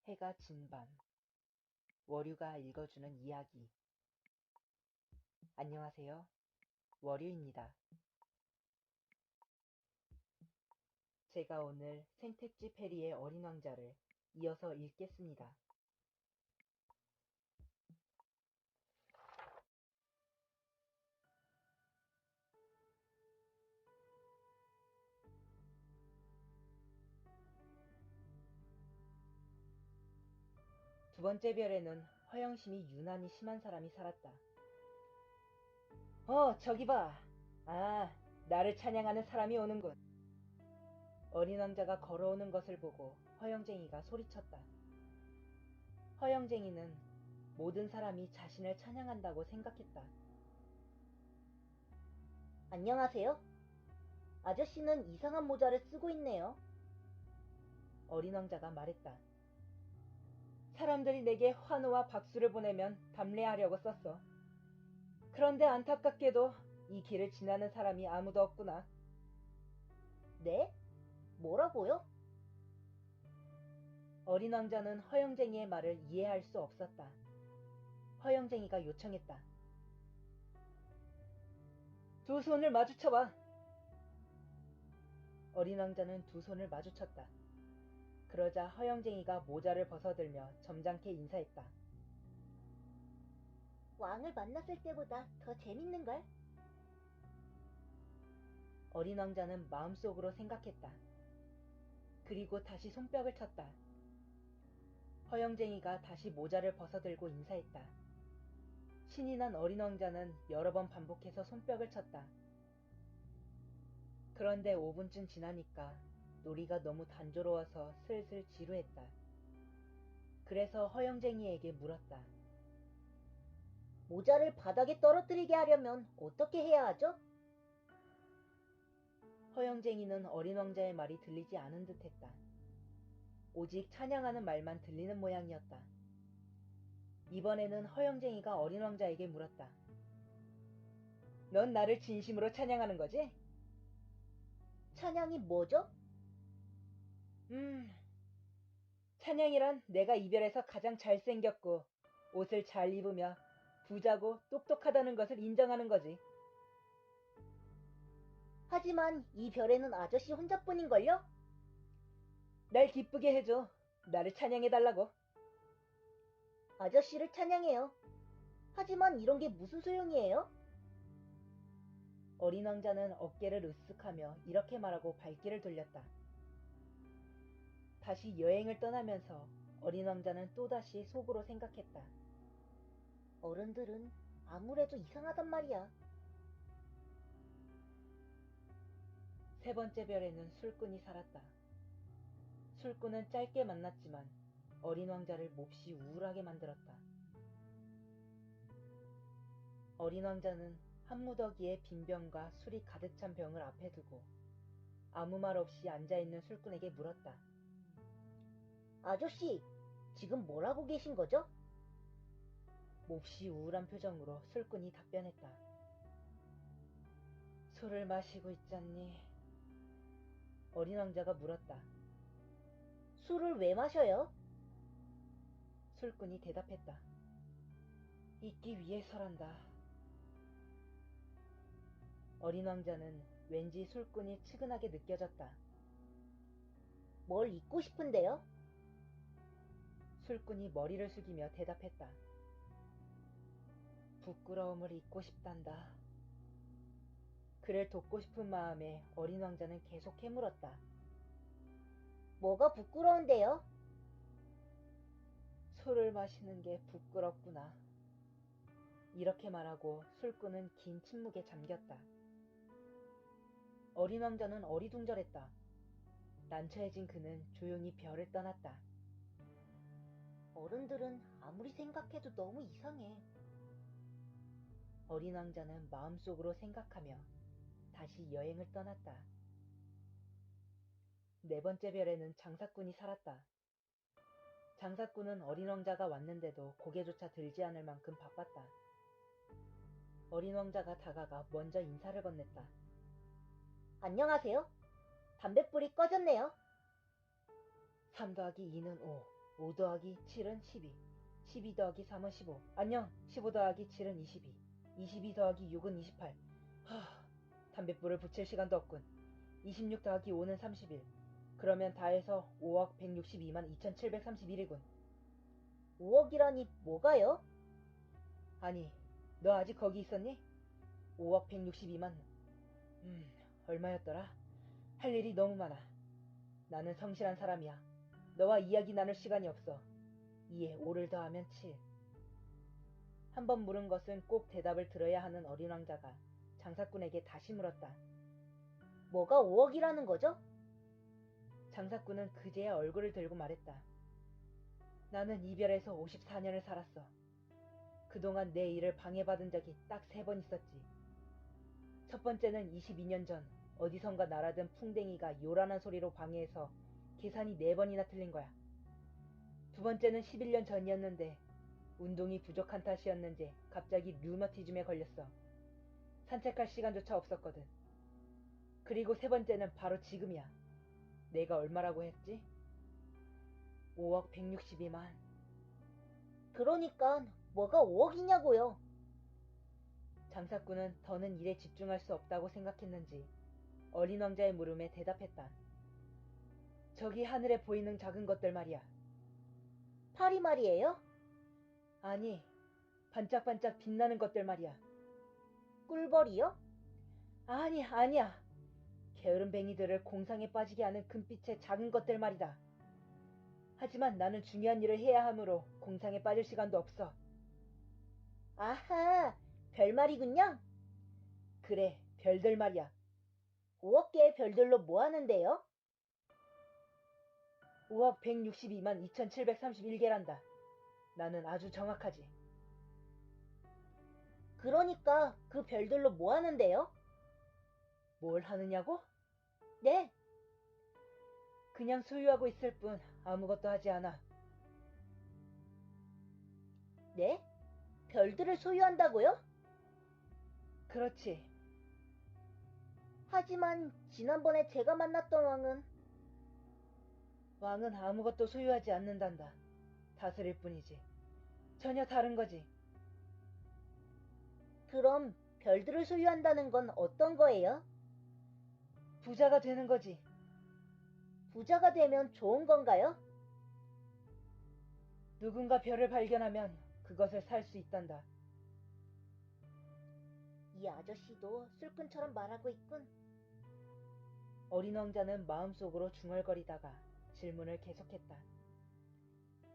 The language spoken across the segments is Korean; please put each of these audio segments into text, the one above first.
해가 진 밤, 월유가 읽어주는 이야기. 안녕하세요. 월유입니다. 제가 오늘 생텍쥐 페리의 어린 왕자를 이어서 읽겠습니다. 두 번째 별에는 허영심이 유난히 심한 사람이 살았다. 저기 봐. 아, 나를 찬양하는 사람이 오는군. 어린 왕자가 걸어오는 것을 보고 허영쟁이가 소리쳤다. 허영쟁이는 모든 사람이 자신을 찬양한다고 생각했다. 안녕하세요. 아저씨는 이상한 모자를 쓰고 있네요. 어린 왕자가 말했다. 사람들이 내게 환호와 박수를 보내면 담례하려고 썼어. 그런데 안타깝게도 이 길을 지나는 사람이 아무도 없구나. 네? 뭐라고요? 어린 왕자는 허영쟁이의 말을 이해할 수 없었다. 허영쟁이가 요청했다. 두 손을 마주쳐봐. 어린 왕자는 두 손을 마주쳤다. 그러자 허영쟁이가 모자를 벗어들며 점잖게 인사했다. 왕을 만났을 때보다 더 재밌는걸? 어린 왕자는 마음속으로 생각했다. 그리고 다시 손뼉을 쳤다. 허영쟁이가 다시 모자를 벗어들고 인사했다. 신이 난 어린 왕자는 여러 번 반복해서 손뼉을 쳤다. 그런데 5분쯤 지나니까 놀이가 너무 단조로워서 슬슬 지루했다. 그래서 허영쟁이에게 물었다. 모자를 바닥에 떨어뜨리게 하려면 어떻게 해야 하죠? 허영쟁이는 어린 왕자의 말이 들리지 않은 듯했다. 오직 찬양하는 말만 들리는 모양이었다. 이번에는 허영쟁이가 어린 왕자에게 물었다. 넌 나를 진심으로 찬양하는 거지? 찬양이 뭐죠? 찬양이란 내가 이별해서 가장 잘생겼고 옷을 잘 입으며 부자고 똑똑하다는 것을 인정하는 거지. 하지만 이 별에는 아저씨 혼자뿐인걸요? 날 기쁘게 해줘. 나를 찬양해달라고. 아저씨를 찬양해요. 하지만 이런 게 무슨 소용이에요? 어린 왕자는 어깨를 으쓱하며 이렇게 말하고 발길을 돌렸다. 다시 여행을 떠나면서 어린 왕자는 또다시 속으로 생각했다. 어른들은 아무래도 이상하단 말이야. 세 번째 별에는 술꾼이 살았다. 술꾼은 짧게 만났지만 어린 왕자를 몹시 우울하게 만들었다. 어린 왕자는 한 무더기에 빈병과 술이 가득 찬 병을 앞에 두고 아무 말 없이 앉아있는 술꾼에게 물었다. 아저씨, 지금 뭘 하고 계신 거죠? 몹시 우울한 표정으로 술꾼이 답변했다. 술을 마시고 있잖니. 어린 왕자가 물었다. 술을 왜 마셔요? 술꾼이 대답했다. 잊기 위해서란다. 어린 왕자는 왠지 술꾼이 측은하게 느껴졌다. 뭘 잊고 싶은데요? 술꾼이 머리를 숙이며 대답했다. 부끄러움을 잊고 싶단다. 그를 돕고 싶은 마음에 어린 왕자는 계속 캐물었다. 뭐가 부끄러운데요? 술을 마시는 게 부끄럽구나. 이렇게 말하고 술꾼은 긴 침묵에 잠겼다. 어린 왕자는 어리둥절했다. 난처해진 그는 조용히 별을 떠났다. 어른들은 아무리 생각해도 너무 이상해. 어린 왕자는 마음속으로 생각하며 다시 여행을 떠났다. 네 번째 별에는 장사꾼이 살았다. 장사꾼은 어린 왕자가 왔는데도 고개조차 들지 않을 만큼 바빴다. 어린 왕자가 다가가 먼저 인사를 건넸다. 안녕하세요. 담뱃불이 꺼졌네요. 3 더하기 2는 5. 5 더하기 7은 12. 12 더하기 3은 15. 안녕. 15 더하기 7은 22. 22 더하기 6은 28. 담뱃불을 붙일 시간도 없군. 26 더하기 5는 31. 그러면 다 해서 5억 162만 2731이군. 5억이라니 뭐가요? 아니, 너 아직 거기 있었니? 5억 162만. 얼마였더라? 할 일이 너무 많아. 나는 성실한 사람이야. 너와 이야기 나눌 시간이 없어. 2에 5를 더하면 7. 한 번 물은 것은 꼭 대답을 들어야 하는 어린 왕자가 장사꾼에게 다시 물었다. 뭐가 5억이라는 거죠? 장사꾼은 그제야 얼굴을 들고 말했다. 나는 이별해서 54년을 살았어. 그동안 내 일을 방해받은 적이 딱 3번 있었지. 첫 번째는 22년 전 어디선가 날아든 풍뎅이가 요란한 소리로 방해해서 계산이 4번이나 틀린 거야. 두 번째는 11년 전이었는데 운동이 부족한 탓이었는지 갑자기 류머티즘에 걸렸어. 산책할 시간조차 없었거든. 그리고 세 번째는 바로 지금이야. 내가 얼마라고 했지? 5억 162만. 그러니까 뭐가 5억이냐고요. 장사꾼은 더는 일에 집중할 수 없다고 생각했는지 어린 왕자의 물음에 대답했다. 저기 하늘에 보이는 작은 것들 말이야. 파리 말이에요? 아니, 반짝반짝 빛나는 것들 말이야. 꿀벌이요? 아니야. 게으름뱅이들을 공상에 빠지게 하는 금빛의 작은 것들 말이다. 하지만 나는 중요한 일을 해야 하므로 공상에 빠질 시간도 없어. 아하, 별 말이군요. 그래, 별들 말이야. 5억 개의 별들로 뭐 하는데요? 5억 162만 2731개란다. 나는 아주 정확하지. 그러니까 그 별들로 뭐 하는데요? 뭘 하느냐고? 네, 그냥 소유하고 있을 뿐 아무것도 하지 않아. 네? 별들을 소유한다고요? 그렇지. 하지만 지난번에 제가 만났던 왕은 아무것도 소유하지 않는단다. 다스릴 뿐이지. 전혀 다른 거지. 그럼 별들을 소유한다는 건 어떤 거예요? 부자가 되는 거지. 부자가 되면 좋은 건가요? 누군가 별을 발견하면 그것을 살 수 있단다. 이 아저씨도 술꾼처럼 말하고 있군. 어린 왕자는 마음속으로 중얼거리다가 질문을 계속했다.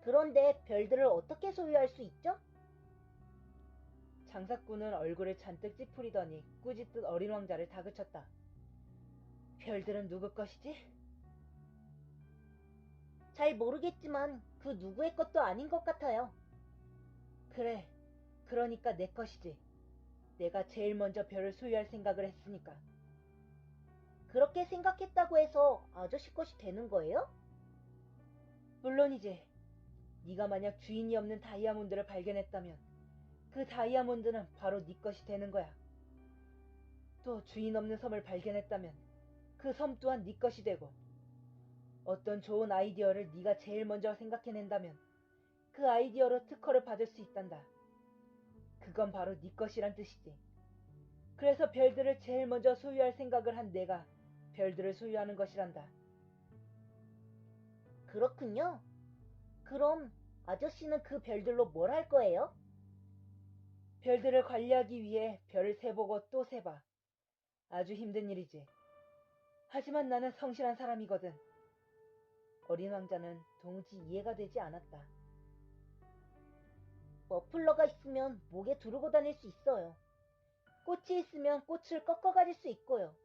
그런데 별들을 어떻게 소유할 수 있죠? 장사꾼은 얼굴을 잔뜩 찌푸리더니 꾸짖듯 어린 왕자를 다그쳤다. 별들은 누구 것이지? 잘 모르겠지만 그 누구의 것도 아닌 것 같아요. 그래, 그러니까 내 것이지. 내가 제일 먼저 별을 소유할 생각을 했으니까. 그렇게 생각했다고 해서 아저씨 것이 되는 거예요? 물론이지. 네가 만약 주인이 없는 다이아몬드를 발견했다면 그 다이아몬드는 바로 네 것이 되는 거야. 또 주인 없는 섬을 발견했다면 그 섬 또한 네 것이 되고, 어떤 좋은 아이디어를 네가 제일 먼저 생각해낸다면 그 아이디어로 특허를 받을 수 있단다. 그건 바로 네 것이란 뜻이지. 그래서 별들을 제일 먼저 소유할 생각을 한 내가 별들을 소유하는 것이란다. 그렇군요. 그럼 아저씨는 그 별들로 뭘 할 거예요? 별들을 관리하기 위해 별을 세보고 또 세봐. 아주 힘든 일이지. 하지만 나는 성실한 사람이거든. 어린 왕자는 도무지 이해가 되지 않았다. 머플러가 있으면 목에 두르고 다닐 수 있어요. 꽃이 있으면 꽃을 꺾어 가질 수 있고요.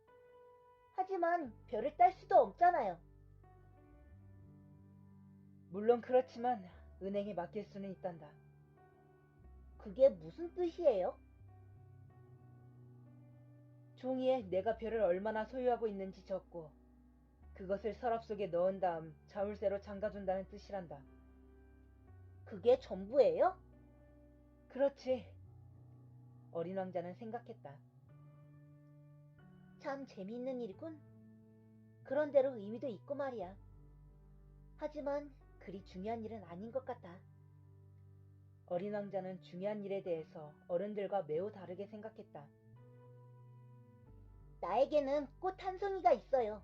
하지만 별을 딸 수도 없잖아요. 물론 그렇지만 은행에 맡길 수는 있단다. 그게 무슨 뜻이에요? 종이에 내가 별을 얼마나 소유하고 있는지 적고 그것을 서랍 속에 넣은 다음 자물쇠로 잠가둔다는 뜻이란다. 그게 전부예요? 그렇지. 어린 왕자는 생각했다. 참 재미있는 일이군. 그런대로 의미도 있고 말이야. 하지만 그리 중요한 일은 아닌 것 같아. 어린 왕자는 중요한 일에 대해서 어른들과 매우 다르게 생각했다. 나에게는 꽃 한 송이가 있어요.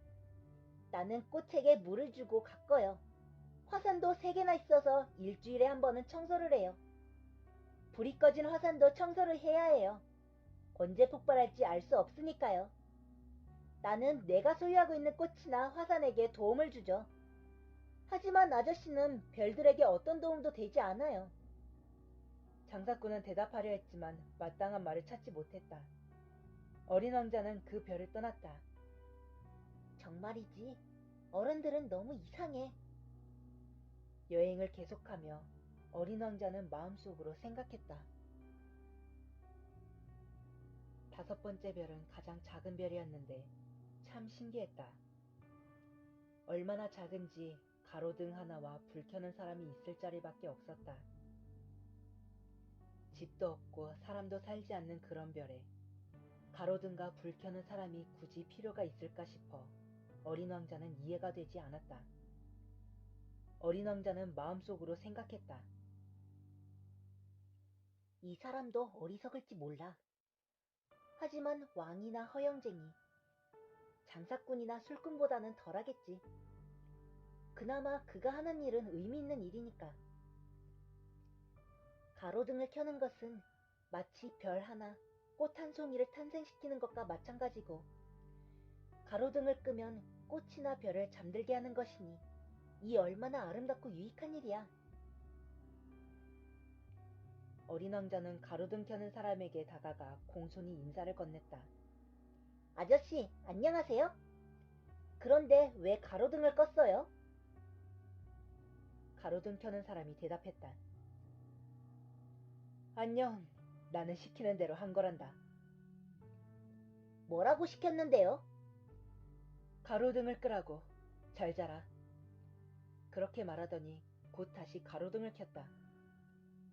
나는 꽃에게 물을 주고 가꿔요. 화산도 3개나 있어서 일주일에 한 번은 청소를 해요. 불이 꺼진 화산도 청소를 해야 해요. 언제 폭발할지 알 수 없으니까요. 나는 내가 소유하고 있는 꽃이나 화산에게 도움을 주죠. 하지만 아저씨는 별들에게 어떤 도움도 되지 않아요. 장사꾼은 대답하려 했지만 마땅한 말을 찾지 못했다. 어린 왕자는 그 별을 떠났다. 정말이지. 어른들은 너무 이상해. 여행을 계속하며 어린 왕자는 마음속으로 생각했다. 5번째 별은 가장 작은 별이었는데 참 신기했다. 얼마나 작은지 가로등 하나와 불 켜는 사람이 있을 자리밖에 없었다. 집도 없고 사람도 살지 않는 그런 별에 가로등과 불 켜는 사람이 굳이 필요가 있을까 싶어 어린 왕자는 이해가 되지 않았다. 어린 왕자는 마음속으로 생각했다. 이 사람도 어리석을지 몰라. 하지만 왕이나 허영쟁이, 장사꾼이나 술꾼보다는 덜하겠지. 그나마 그가 하는 일은 의미 있는 일이니까. 가로등을 켜는 것은 마치 별 하나, 꽃 한 송이를 탄생시키는 것과 마찬가지고, 가로등을 끄면 꽃이나 별을 잠들게 하는 것이니 이 얼마나 아름답고 유익한 일이야. 어린 왕자는 가로등 켜는 사람에게 다가가 공손히 인사를 건넸다. 아저씨, 안녕하세요? 그런데 왜 가로등을 껐어요? 가로등 켜는 사람이 대답했다. 안녕, 나는 시키는 대로 한 거란다. 뭐라고 시켰는데요? 가로등을 끄라고. 잘 자라. 그렇게 말하더니 곧 다시 가로등을 켰다.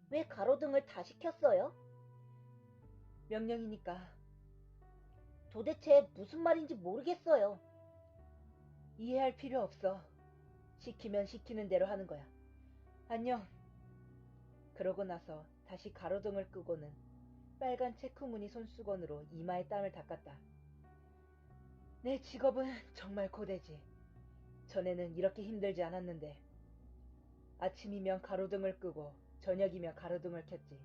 왜 가로등을 다시 켰어요? 명령이니까. 도대체 무슨 말인지 모르겠어요. 이해할 필요 없어. 시키면 시키는 대로 하는 거야. 안녕. 그러고 나서 다시 가로등을 끄고는 빨간 체크무늬 손수건으로 이마에 땀을 닦았다. 내 직업은 정말 고되지. 전에는 이렇게 힘들지 않았는데 아침이면 가로등을 끄고 저녁이면 가로등을 켰지.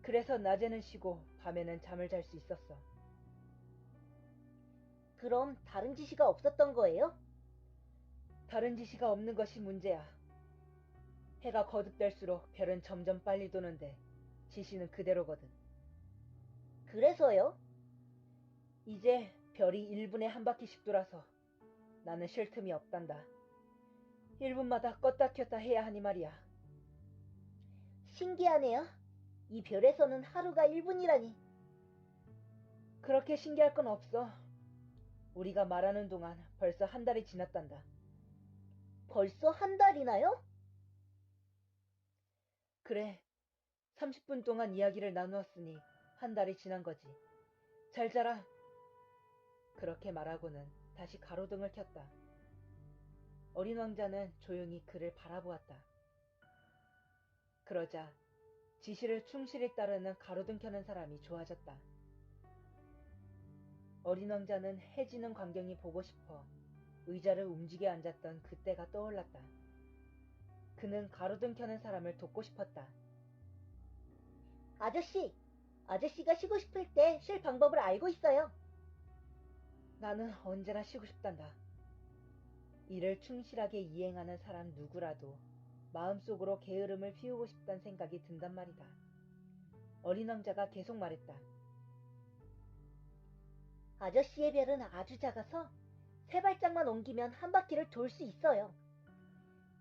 그래서 낮에는 쉬고 밤에는 잠을 잘 수 있었어. 그럼 다른 지시가 없었던 거예요? 다른 지시가 없는 것이 문제야. 해가 거듭될수록 별은 점점 빨리 도는데 지시는 그대로거든. 그래서요? 이제 별이 1분에 한 바퀴씩 돌아서 나는 쉴 틈이 없단다. 1분마다 껐다 켰다 해야 하니 말이야. 신기하네요. 이 별에서는 하루가 1분이라니. 그렇게 신기할 건 없어. 우리가 말하는 동안 벌써 한 달이 지났단다. 벌써 한 달이나요? 그래, 30분 동안 이야기를 나누었으니 한 달이 지난 거지. 잘 자라. 그렇게 말하고는 다시 가로등을 켰다. 어린 왕자는 조용히 그를 바라보았다. 그러자 지시를 충실히 따르는 가로등 켜는 사람이 좋아졌다. 어린 왕자는 해지는 광경이 보고 싶어 의자를 움직여 앉았던 그때가 떠올랐다. 그는 가로등 켜는 사람을 돕고 싶었다. 아저씨가 쉬고 싶을 때 쉴 방법을 알고 있어요. 나는 언제나 쉬고 싶단다. 일을 충실하게 이행하는 사람 누구라도 마음속으로 게으름을 피우고 싶다는 생각이 든단 말이다. 어린 왕자가 계속 말했다. 아저씨의 별은 아주 작아서 3발짝만 옮기면 한 바퀴를 돌 수 있어요.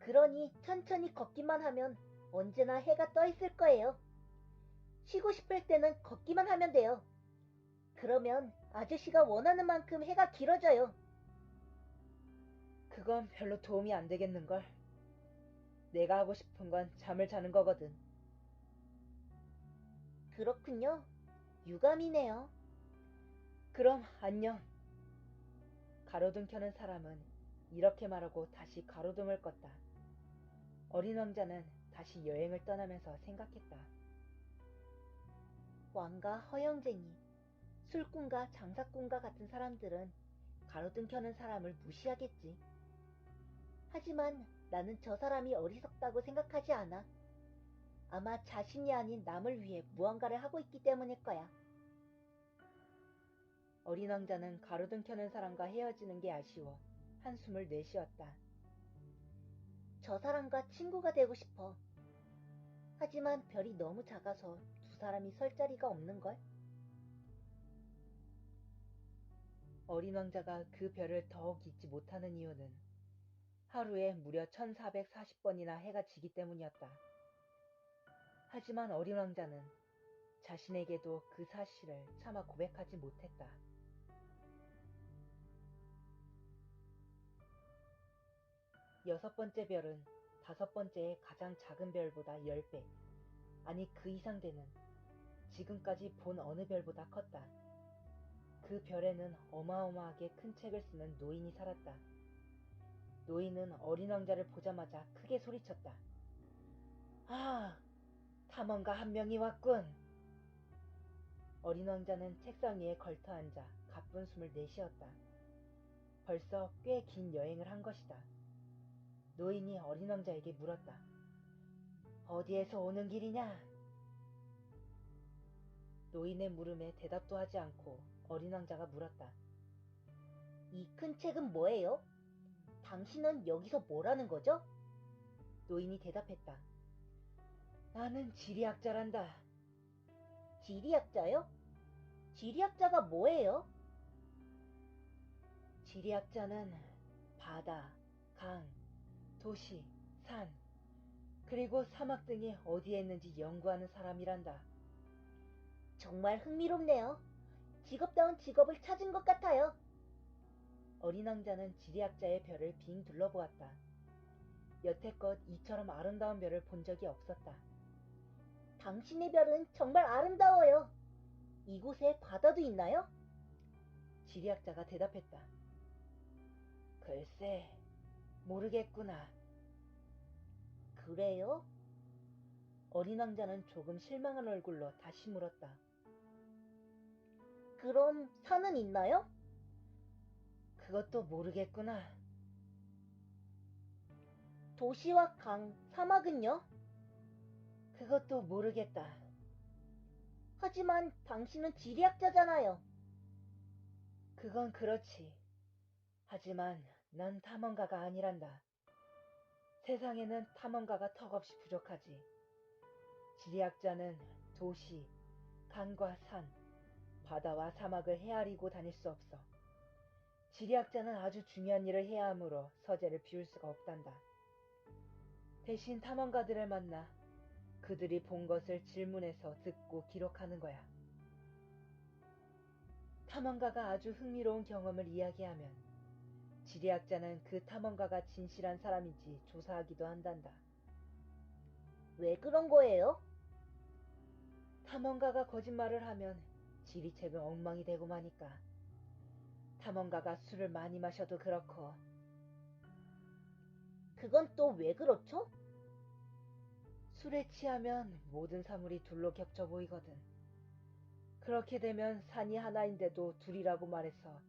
그러니 천천히 걷기만 하면 언제나 해가 떠 있을 거예요. 쉬고 싶을 때는 걷기만 하면 돼요. 그러면 아저씨가 원하는 만큼 해가 길어져요. 그건 별로 도움이 안 되겠는걸. 내가 하고 싶은 건 잠을 자는 거거든. 그렇군요. 유감이네요. 그럼 안녕. 가로등 켜는 사람은 이렇게 말하고 다시 가로등을 껐다. 어린 왕자는 다시 여행을 떠나면서 생각했다. 왕과 허영쟁이, 술꾼과 장사꾼과 같은 사람들은 가로등 켜는 사람을 무시하겠지. 하지만 나는 저 사람이 어리석다고 생각하지 않아. 아마 자신이 아닌 남을 위해 무언가를 하고 있기 때문일 거야. 어린 왕자는 가로등 켜는 사람과 헤어지는 게 아쉬워 한숨을 내쉬었다. 저 사람과 친구가 되고 싶어. 하지만 별이 너무 작아서 두 사람이 설 자리가 없는걸? 어린 왕자가 그 별을 더욱 잊지 못하는 이유는 하루에 무려 1440번이나 해가 지기 때문이었다. 하지만 어린 왕자는 자신에게도 그 사실을 차마 고백하지 못했다. 여섯 번째 별은 다섯 번째의 가장 작은 별보다 10배, 아니 그 이상 되는, 지금까지 본 어느 별보다 컸다. 그 별에는 어마어마하게 큰 책을 쓰는 노인이 살았다. 노인은 어린 왕자를 보자마자 크게 소리쳤다. 아, 탐험가 한 명이 왔군. 어린 왕자는 책상 위에 걸터 앉아 가쁜 숨을 내쉬었다. 벌써 꽤 긴 여행을 한 것이다. 노인이 어린 왕자에게 물었다. 어디에서 오는 길이냐? 노인의 물음에 대답도 하지 않고 어린 왕자가 물었다. 이 큰 책은 뭐예요? 당신은 여기서 뭘 하는 거죠? 노인이 대답했다. 나는 지리학자란다. 지리학자요? 지리학자가 뭐예요? 지리학자는 바다, 강, 도시, 산, 그리고 사막 등이 어디에 있는지 연구하는 사람이란다. 정말 흥미롭네요. 직업다운 직업을 찾은 것 같아요. 어린 왕자는 지리학자의 별을 빙 둘러보았다. 여태껏 이처럼 아름다운 별을 본 적이 없었다. 당신의 별은 정말 아름다워요. 이곳에 바다도 있나요? 지리학자가 대답했다. 글쎄, 모르겠구나. 그래요? 어린 왕자는 조금 실망한 얼굴로 다시 물었다. 그럼 산은 있나요? 그것도 모르겠구나. 도시와 강, 사막은요? 그것도 모르겠다. 하지만 당신은 지리학자잖아요. 그건 그렇지. 하지만 난 탐험가가 아니란다. 세상에는 탐험가가 턱없이 부족하지. 지리학자는 도시, 강과 산, 바다와 사막을 헤아리고 다닐 수 없어. 지리학자는 아주 중요한 일을 해야 하므로 서재를 비울 수가 없단다. 대신 탐험가들을 만나 그들이 본 것을 질문해서 듣고 기록하는 거야. 탐험가가 아주 흥미로운 경험을 이야기하면 지리학자는 그 탐험가가 진실한 사람인지 조사하기도 한단다. 왜 그런 거예요? 탐험가가 거짓말을 하면 지리책은 엉망이 되고 마니까. 탐험가가 술을 많이 마셔도 그렇고. 그건 또 왜 그렇죠? 술에 취하면 모든 사물이 둘로 겹쳐 보이거든. 그렇게 되면 산이 하나인데도 둘이라고 말해서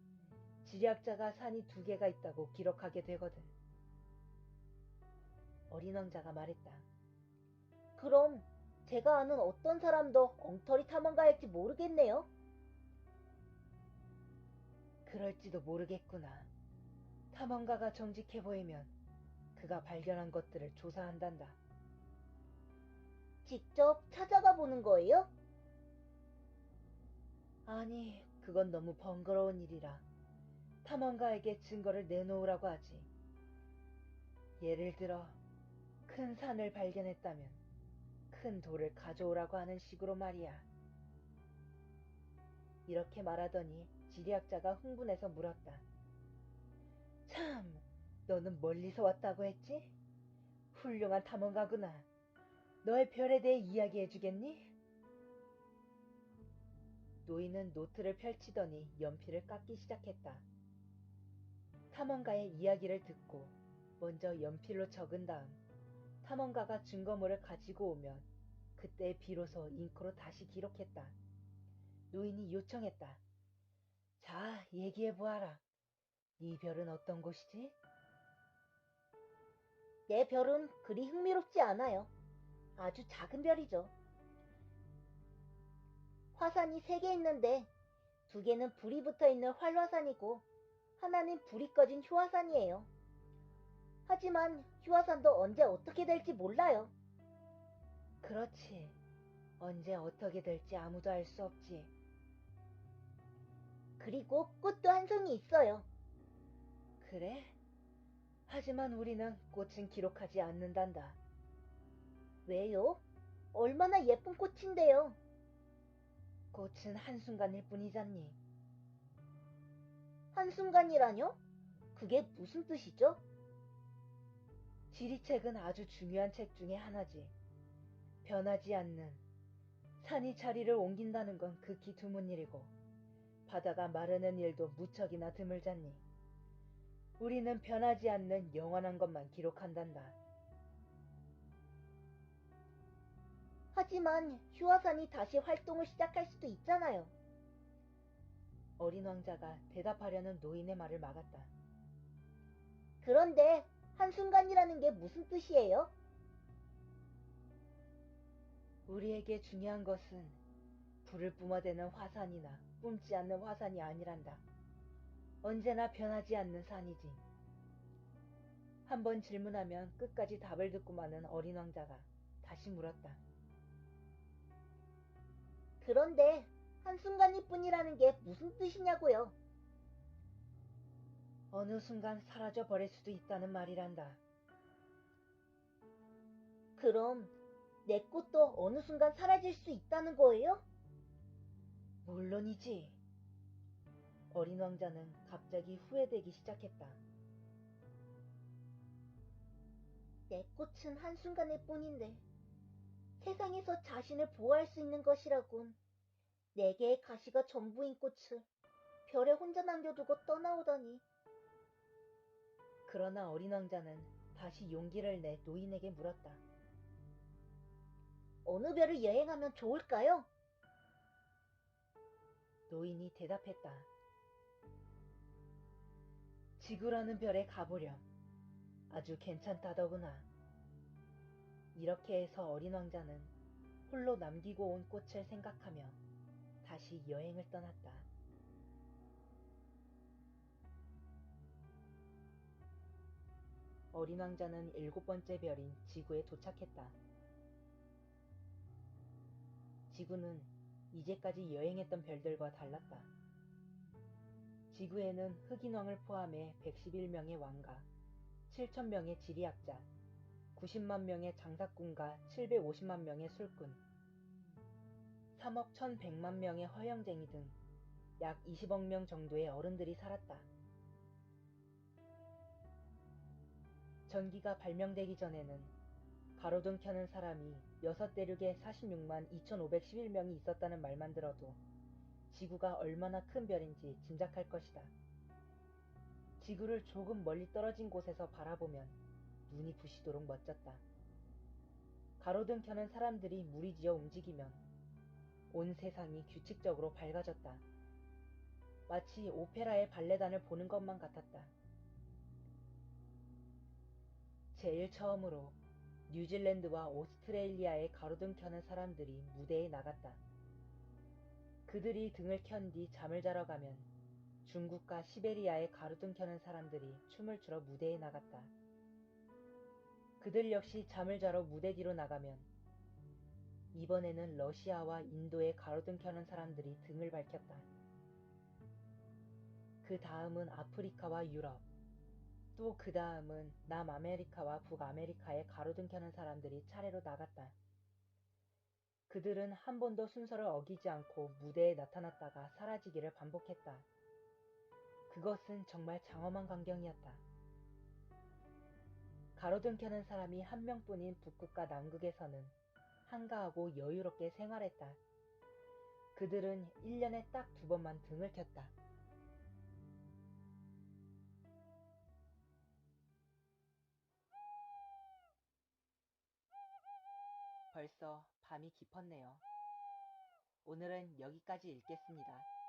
지리학자가 산이 두 개가 있다고 기록하게 되거든. 어린 왕자가 말했다. 그럼 제가 아는 어떤 사람도 엉터리 탐험가일지 모르겠네요. 그럴지도 모르겠구나. 탐험가가 정직해 보이면 그가 발견한 것들을 조사한단다. 직접 찾아가 보는 거예요? 아니, 그건 너무 번거로운 일이라 탐험가에게 증거를 내놓으라고 하지. 예를 들어 큰 산을 발견했다면 큰 돌을 가져오라고 하는 식으로 말이야. 이렇게 말하더니 지리학자가 흥분해서 물었다. 참, 너는 멀리서 왔다고 했지? 훌륭한 탐험가구나. 너의 별에 대해 이야기해주겠니? 노인은 노트를 펼치더니 연필을 깎기 시작했다. 탐험가의 이야기를 듣고 먼저 연필로 적은 다음 탐험가가 증거물을 가지고 오면 그때 비로소 잉크로 다시 기록했다. 노인이 요청했다. 자, 얘기해보아라. 네 별은 어떤 곳이지? 내 별은 그리 흥미롭지 않아요. 아주 작은 별이죠. 화산이 3개 있는데 2개는 불이 붙어 있는 활화산이고 하나는 불이 꺼진 휴화산이에요. 하지만 휴화산도 언제 어떻게 될지 몰라요. 그렇지. 언제 어떻게 될지 아무도 알 수 없지. 그리고 꽃도 한 송이 있어요. 그래? 하지만 우리는 꽃은 기록하지 않는단다. 왜요? 얼마나 예쁜 꽃인데요. 꽃은 한순간일 뿐이잖니. 한순간이라뇨? 그게 무슨 뜻이죠? 지리책은 아주 중요한 책 중에 하나지. 변하지 않는 산이 자리를 옮긴다는 건 극히 드문 일이고 바다가 마르는 일도 무척이나 드물잖니. 우리는 변하지 않는 영원한 것만 기록한단다. 하지만 휴화산이 다시 활동을 시작할 수도 있잖아요. 어린 왕자가 대답하려는 노인의 말을 막았다. 그런데 한순간이라는 게 무슨 뜻이에요? 우리에게 중요한 것은 불을 뿜어대는 화산이나 뿜지 않는 화산이 아니란다. 언제나 변하지 않는 산이지. 한번 질문하면 끝까지 답을 듣고 마는 어린 왕자가 다시 물었다. 그런데 한순간일 뿐이라는 게 무슨 뜻이냐고요? 어느 순간 사라져 버릴 수도 있다는 말이란다. 그럼 내 꽃도 어느 순간 사라질 수 있다는 거예요? 물론이지. 어린 왕자는 갑자기 후회되기 시작했다. 내 꽃은 한순간일 뿐인데 세상에서 자신을 보호할 수 있는 것이라곤 4개의 가시가 전부인 꽃을 별에 혼자 남겨두고 떠나오다니. 그러나 어린 왕자는 다시 용기를 내 노인에게 물었다. 어느 별을 여행하면 좋을까요? 노인이 대답했다. 지구라는 별에 가보렴. 아주 괜찮다더구나. 이렇게 해서 어린 왕자는 홀로 남기고 온 꽃을 생각하며 다시 여행을 떠났다. 어린 왕자는 7번째 별인 지구에 도착했다. 지구는 이제까지 여행했던 별들과 달랐다. 지구에는 흑인왕을 포함해 111명의 왕과 7,000명의 지리학자, 90만 명의 장사꾼과 750만 명의 술꾼, 3억 1,100만 명의 허영쟁이 등 약 20억 명 정도의 어른들이 살았다. 전기가 발명되기 전에는 가로등 켜는 사람이 6대륙에 46만 2,511명이 있었다는 말만 들어도 지구가 얼마나 큰 별인지 짐작할 것이다. 지구를 조금 멀리 떨어진 곳에서 바라보면 눈이 부시도록 멋졌다. 가로등 켜는 사람들이 무리지어 움직이면 온 세상이 규칙적으로 밝아졌다. 마치 오페라의 발레단을 보는 것만 같았다. 제일 처음으로 뉴질랜드와 오스트레일리아의 가로등 켜는 사람들이 무대에 나갔다. 그들이 등을 켠 뒤 잠을 자러 가면 중국과 시베리아의 가로등 켜는 사람들이 춤을 추러 무대에 나갔다. 그들 역시 잠을 자러 무대 뒤로 나가면 이번에는 러시아와 인도의 가로등 켜는 사람들이 등을 밝혔다. 그 다음은 아프리카와 유럽, 또 그 다음은 남아메리카와 북아메리카의 가로등 켜는 사람들이 차례로 나갔다. 그들은 한 번도 순서를 어기지 않고 무대에 나타났다가 사라지기를 반복했다. 그것은 정말 장엄한 광경이었다. 가로등 켜는 사람이 한 명뿐인 북극과 남극에서는 한가하고 여유롭게 생활했다. 그들은 1년에 딱 2번만 등을 켰다. 벌써 밤이 깊었네요. 오늘은 여기까지 읽겠습니다.